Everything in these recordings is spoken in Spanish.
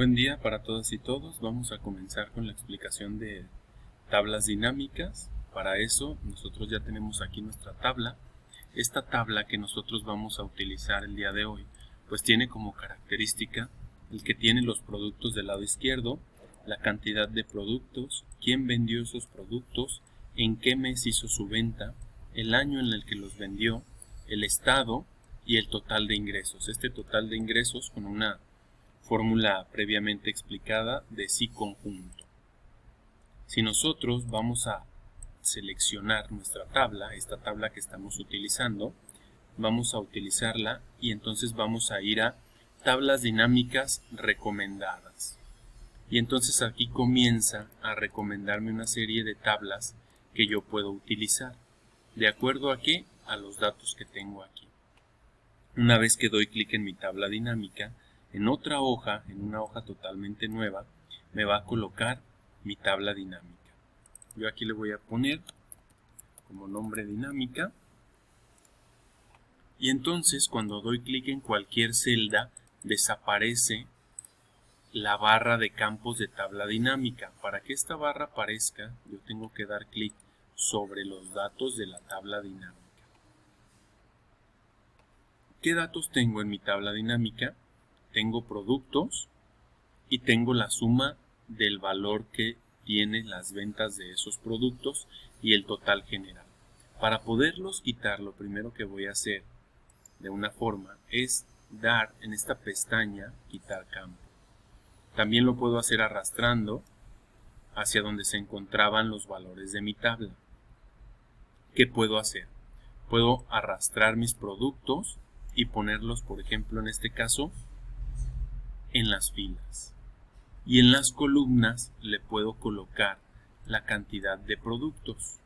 Buen día para todas y todos. Vamos a comenzar con la explicación de tablas dinámicas. Para eso nosotros ya tenemos aquí nuestra tabla. Esta tabla que nosotros vamos a utilizar el día de hoy, pues tiene como característica el que tiene los productos del lado izquierdo, la cantidad de productos, quién vendió esos productos, en qué mes hizo su venta, el año en el que los vendió, el estado y el total de ingresos. Este total de ingresos con una fórmula previamente explicada de sí conjunto. Si nosotros vamos a seleccionar nuestra tabla, esta tabla que estamos utilizando, vamos a utilizarla y entonces vamos a ir a tablas dinámicas recomendadas. Y entonces aquí comienza a recomendarme una serie de tablas que yo puedo utilizar. ¿De acuerdo a qué? A los datos que tengo aquí. Una vez que doy clic en mi tabla dinámica, en otra hoja, en una hoja totalmente nueva, me va a colocar mi tabla dinámica. Yo aquí le voy a poner como nombre dinámica. Y entonces cuando doy clic en cualquier celda, desaparece la barra de campos de tabla dinámica. Para que esta barra aparezca, yo tengo que dar clic sobre los datos de la tabla dinámica. ¿Qué datos tengo en mi tabla dinámica? Tengo productos y tengo la suma del valor que tienen las ventas de esos productos y el total general. Para poderlos quitar, lo primero que voy a hacer de una forma es dar en esta pestaña quitar campo. También lo puedo hacer arrastrando hacia donde se encontraban los valores de mi tabla. ¿Qué puedo hacer? Puedo arrastrar mis productos y ponerlos, por ejemplo, en este caso, en las filas. Y en las columnas le puedo colocar la cantidad de productos.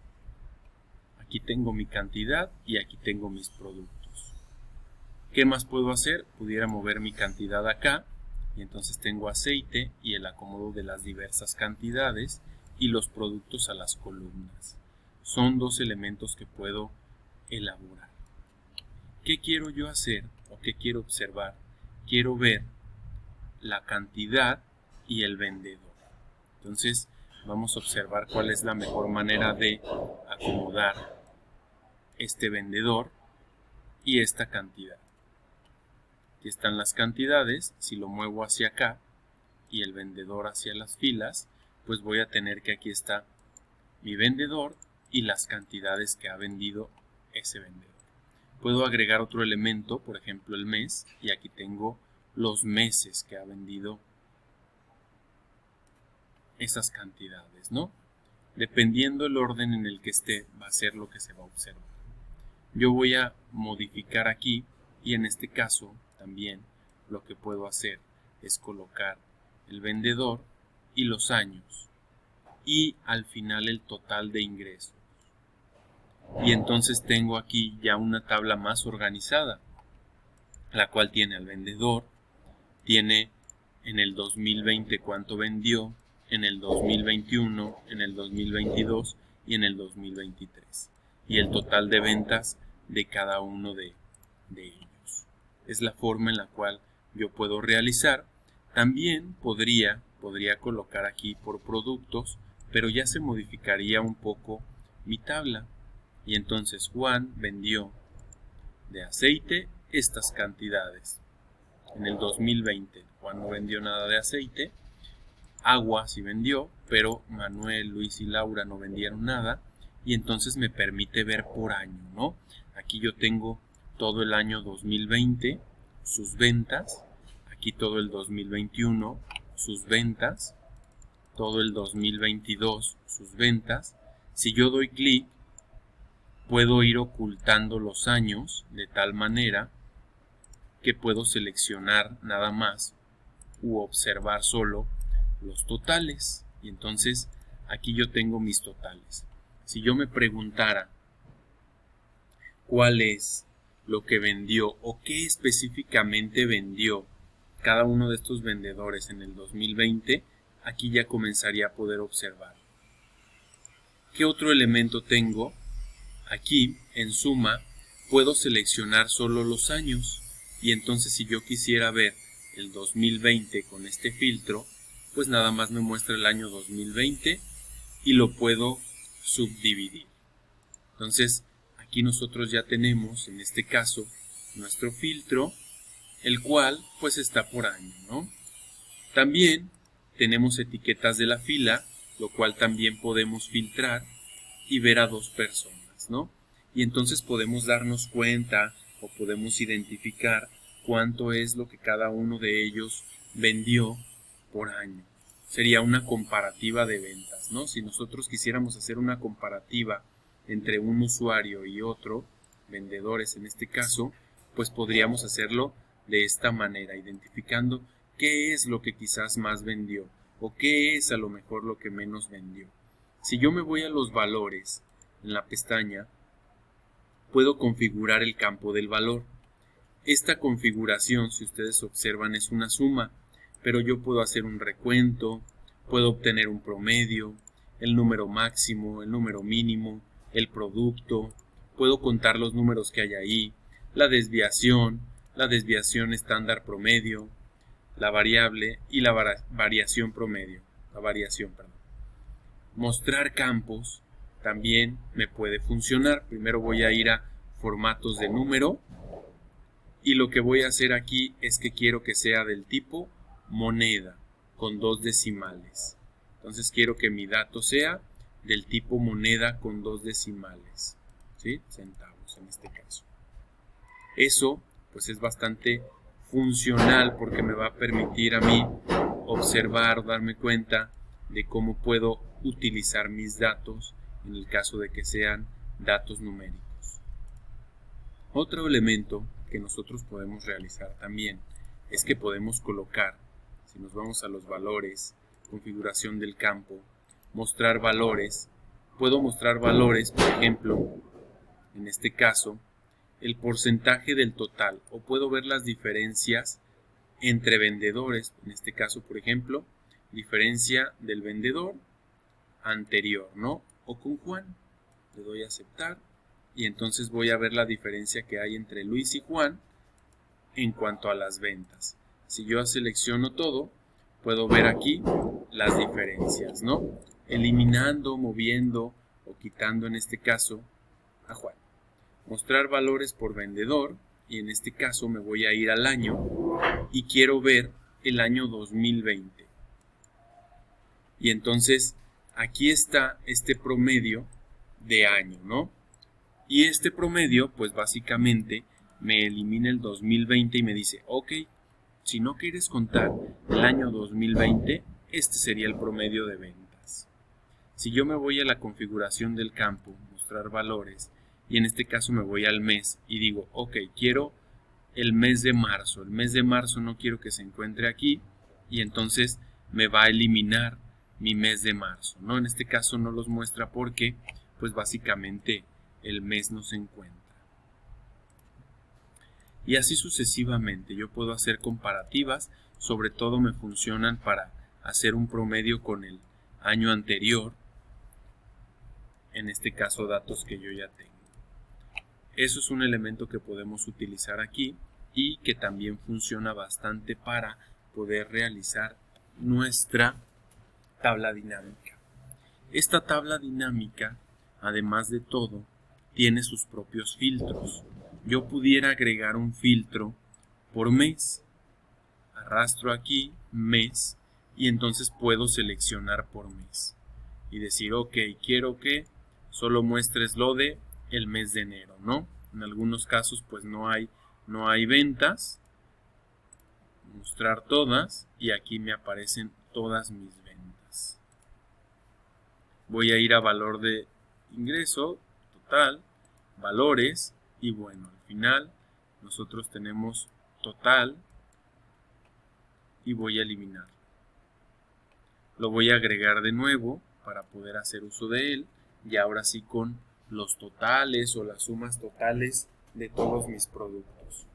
Aquí tengo mi cantidad y aquí tengo mis productos. ¿Qué más puedo hacer? Pudiera mover mi cantidad acá y entonces tengo aceite y el acomodo de las diversas cantidades y los productos a las columnas. Son dos elementos que puedo elaborar. ¿Qué quiero yo hacer o qué quiero observar? Quiero ver la cantidad y el vendedor. Entonces vamos a observar cuál es la mejor manera de acomodar este vendedor y esta cantidad. Aquí están las cantidades. Si lo muevo hacia acá y el vendedor hacia las filas, pues voy a tener que aquí está mi vendedor y las cantidades que ha vendido ese vendedor. Puedo agregar otro elemento, por ejemplo el mes, y aquí tengo los meses que ha vendido esas cantidades, ¿no? Dependiendo el orden en el que esté, va a ser lo que se va a observar. Yo voy a modificar aquí y en este caso también lo que puedo hacer es colocar el vendedor y los años y al final el total de ingresos. Y entonces tengo aquí ya una tabla más organizada, la cual tiene al vendedor, tiene en el 2020 cuánto vendió, en el 2021, en el 2022 y en el 2023. Y el total de ventas de cada uno de ellos. Es la forma en la cual yo puedo realizar. También podría colocar aquí por productos, pero ya se modificaría un poco mi tabla. Y entonces Juan vendió de aceite estas cantidades. En el 2020 Juan no vendió nada de aceite. Agua sí vendió, pero Manuel, Luis y Laura no vendieron nada. Y entonces me permite ver por año, ¿no? Aquí yo tengo todo el año 2020, sus ventas. Aquí todo el 2021, sus ventas. Todo el 2022, sus ventas. Si yo doy clic, puedo ir ocultando los años de tal manera que puedo seleccionar nada más u observar solo los totales. Y entonces aquí yo tengo mis totales. Si yo me preguntara cuál es lo que vendió o qué específicamente vendió cada uno de estos vendedores en el 2020, aquí ya comenzaría a poder observar. ¿Qué otro elemento tengo? Aquí, en suma, puedo seleccionar solo los años y entonces si yo quisiera ver el 2020 con este filtro, pues nada más me muestra el año 2020 y lo puedo subdividir. Entonces, aquí nosotros ya tenemos, en este caso, nuestro filtro, el cual pues está por año, ¿no? También tenemos etiquetas de la fila, lo cual también podemos filtrar y ver a 2 personas, ¿no? Y entonces podemos darnos cuenta o podemos identificar cuánto es lo que cada uno de ellos vendió por año. Sería una comparativa de ventas, ¿no? Si nosotros quisiéramos hacer una comparativa entre un usuario y otro, vendedores en este caso, pues podríamos hacerlo de esta manera, identificando qué es lo que quizás más vendió o qué es a lo mejor lo que menos vendió. Si yo me voy a los valores en la pestaña, puedo configurar el campo del valor. Esta configuración, si ustedes observan, es una suma, pero yo puedo hacer un recuento, puedo obtener un promedio, el número máximo, el número mínimo, el producto, puedo contar los números que hay ahí, la desviación estándar promedio, la variable y la variación promedio, Mostrar campos también me puede funcionar. Primero voy a ir a formatos de número y lo que voy a hacer aquí es que quiero que sea del tipo moneda con 2 decimales. Entonces quiero que mi dato sea del tipo moneda con 2 decimales, ¿sí? Centavos en este caso. Eso pues es bastante funcional porque me va a permitir a mí observar, darme cuenta de cómo puedo utilizar mis datos en el caso de que sean datos numéricos. Otro elemento que nosotros podemos realizar también es que podemos colocar, si nos vamos a los valores, configuración del campo, mostrar valores, puedo mostrar valores, por ejemplo, en este caso, el porcentaje del total, o puedo ver las diferencias entre vendedores, en este caso, por ejemplo, diferencia del vendedor anterior, ¿no? O con Juan, le doy a aceptar y entonces voy a ver la diferencia que hay entre Luis y Juan en cuanto a las ventas. Si yo selecciono todo, puedo ver aquí las diferencias, ¿no? Eliminando, moviendo o quitando en este caso a Juan. Mostrar valores por vendedor y en este caso me voy a ir al año y quiero ver el año 2020. Y entonces aquí está este promedio de año, ¿no? Y este promedio pues básicamente me elimina el 2020 y me dice, ok, si no quieres contar el año 2020, este sería el promedio de ventas. Si yo me voy a la configuración del campo, mostrar valores, y en este caso me voy al mes y digo, ok, quiero el mes de marzo. El mes de marzo no quiero que se encuentre aquí y entonces me va a eliminar mi mes de marzo, ¿no? En este caso no los muestra porque, pues básicamente el mes no se encuentra. Y así sucesivamente, yo puedo hacer comparativas, sobre todo me funcionan para hacer un promedio con el año anterior, en este caso datos que yo ya tengo. Eso es un elemento que podemos utilizar aquí y que también funciona bastante para poder realizar nuestra tabla dinámica. Esta tabla dinámica, además de todo, tiene sus propios filtros. Yo pudiera agregar un filtro por mes. Arrastro aquí mes y entonces puedo seleccionar por mes y decir, ok, quiero que solo muestres lo de el mes de enero, ¿no? En algunos casos pues no hay ventas. Mostrar todas y aquí me aparecen todas mis ventas. Voy a ir a valor de ingreso total, valores y bueno, al final nosotros tenemos total y voy a eliminar. Lo voy a agregar de nuevo para poder hacer uso de él y ahora sí con los totales o las sumas totales de todos mis productos.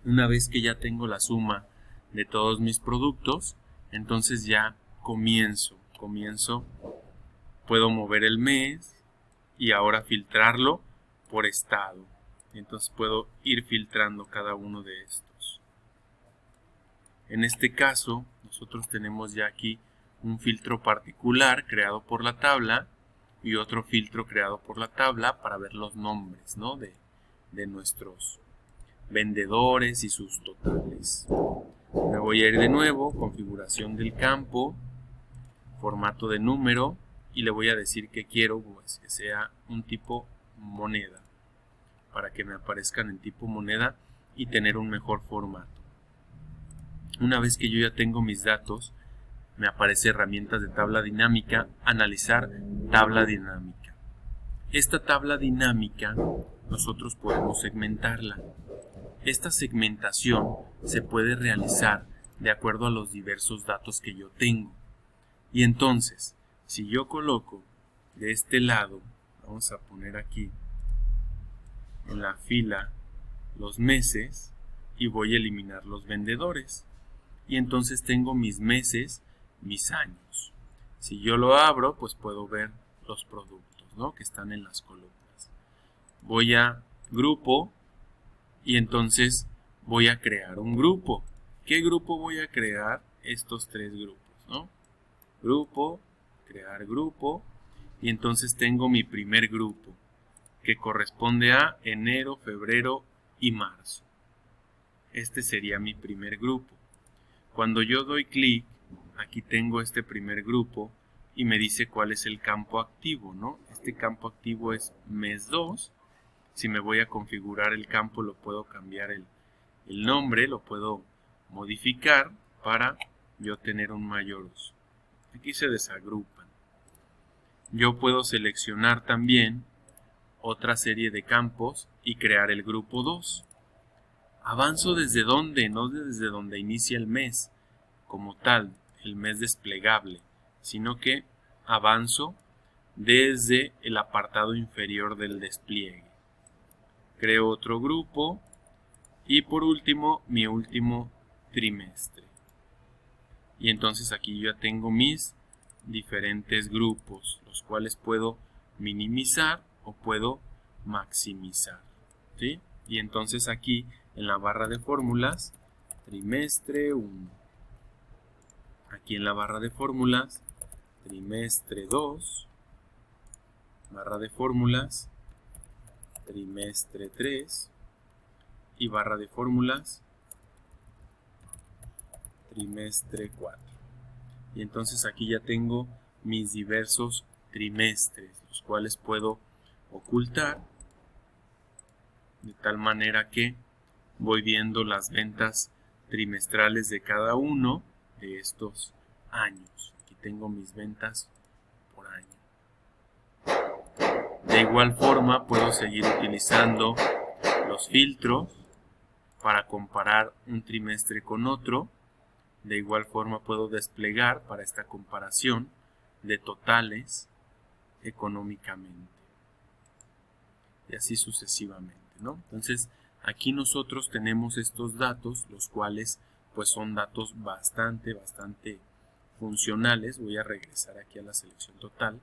Una vez que ya tengo la suma de todos mis productos, entonces ya comienzo, puedo mover el mes y ahora filtrarlo por estado. Entonces puedo ir filtrando cada uno de estos. En este caso, nosotros tenemos ya aquí un filtro particular creado por la tabla y otro filtro creado por la tabla para ver los nombres, ¿no?, de nuestros vendedores y sus totales. Me voy a ir de nuevo, configuración del campo, formato de número, y le voy a decir que quiero pues, que sea un tipo moneda, para que me aparezcan en tipo moneda y tener un mejor formato. Una vez que yo ya tengo mis datos, me aparece herramientas de tabla dinámica, analizar tabla dinámica. Esta tabla dinámica nosotros podemos segmentarla. Esta segmentación se puede realizar de acuerdo a los diversos datos que yo tengo. Y entonces, si yo coloco de este lado, vamos a poner aquí en la fila los meses y voy a eliminar los vendedores. Y entonces tengo mis meses, mis años. Si yo lo abro, pues puedo ver los productos, ¿no?, que están en las columnas. Voy a grupo y entonces voy a crear un grupo. ¿Qué grupo voy a crear? Estos tres grupos, ¿no? Grupo, crear grupo, y entonces tengo mi primer grupo, que corresponde a enero, febrero y marzo. Este sería mi primer grupo. Cuando yo doy clic, aquí tengo este primer grupo y me dice cuál es el campo activo, ¿no? Este campo activo es mes 2. Si me voy a configurar el campo, lo puedo cambiar el nombre, lo puedo modificar para yo tener un mayor uso. Aquí se desagrupan. Yo puedo seleccionar también otra serie de campos y crear el grupo 2. Avanzo desde donde, no desde donde inicia el mes, como tal, el mes desplegable, sino que avanzo desde el apartado inferior del despliegue. Creo otro grupo y por último, mi último trimestre. Y entonces aquí ya tengo mis diferentes grupos, los cuales puedo minimizar o puedo maximizar, ¿sí? Y entonces aquí en la barra de fórmulas, trimestre 1. Aquí en la barra de fórmulas, trimestre 2. Barra de fórmulas, trimestre 3. Y barra de fórmulas, trimestre 4. Y entonces aquí ya tengo mis diversos trimestres, los cuales puedo ocultar de tal manera que voy viendo las ventas trimestrales de cada uno de estos años. Aquí tengo mis ventas por año. De igual forma puedo seguir utilizando los filtros para comparar un trimestre con otro. De igual forma puedo desplegar para esta comparación de totales económicamente. Y así sucesivamente, ¿no? Entonces, aquí nosotros tenemos estos datos, los cuales pues son datos bastante funcionales. Voy a regresar aquí a la selección total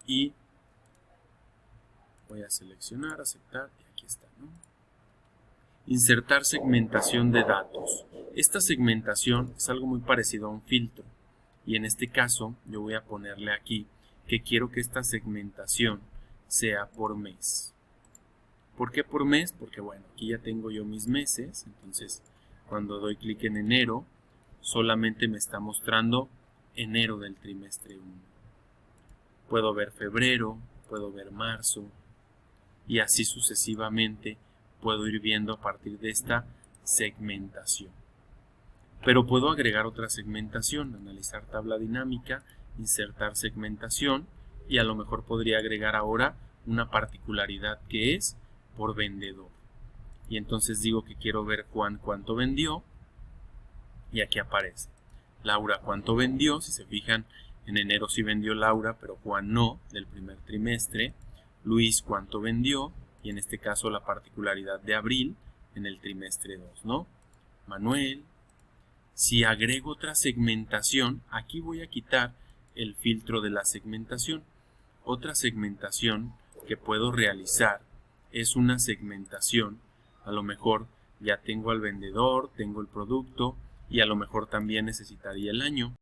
y voy a seleccionar, aceptar, y aquí está, ¿no? Insertar segmentación de datos. Esta segmentación es algo muy parecido a un filtro, y en este caso yo voy a ponerle aquí que quiero que esta segmentación sea por mes. ¿Por qué por mes? Porque bueno, aquí ya tengo yo mis meses, entonces cuando doy clic en enero, solamente me está mostrando enero del trimestre 1. Puedo ver febrero, puedo ver marzo, y así sucesivamente puedo ir viendo a partir de esta segmentación. Pero puedo agregar otra segmentación, analizar tabla dinámica, insertar segmentación, y a lo mejor podría agregar ahora una particularidad que es por vendedor. Y entonces digo que quiero ver Juan cuánto vendió, y aquí aparece Laura cuánto vendió. Si se fijan, en enero sí vendió Laura, pero Juan no, del primer trimestre. Luis cuánto vendió, y en este caso la particularidad de abril en el trimestre 2, ¿no? Manuel. Si agrego otra segmentación, aquí voy a quitar el filtro de la segmentación. Otra segmentación que puedo realizar es una segmentación, a lo mejor ya tengo al vendedor, tengo el producto, y a lo mejor también necesitaría el año.